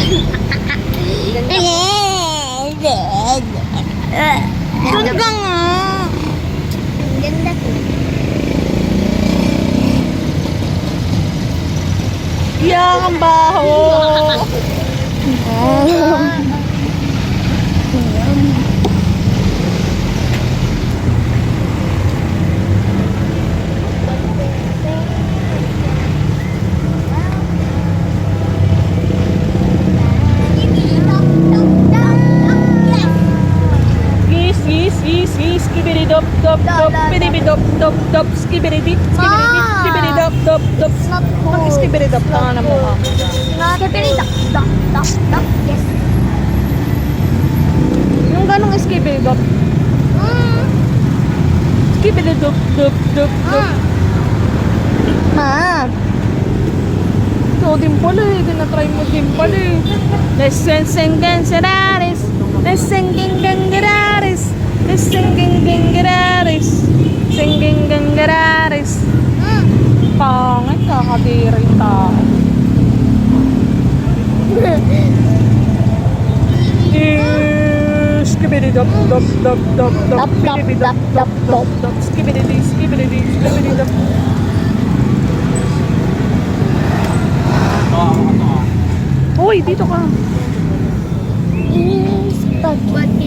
Doon ka nga. Ganda ko. Yak ang baho. Skibidi dop dop dop, skibidi dop dop dop, skibidi dip, skibidi dop dop dop. Skibidi dop tangan na mukha. Skibidi dop dop dop dop. Yes. Yung ganong skibidi dop. Skibidi dop dop dop dop. Ma. Ito din pala eh, tinatry mo din pala eh. Listen singing seraris, listen gengararis. Singing gengararis, singing gengararis. Pangit, kakadiri yung tao. Skibidi dop dop dop dop dop, skibidi dop dop dop dop, skibidi di, skibidi di, skibidi dop. Hoy, dito ka. Spaghetti.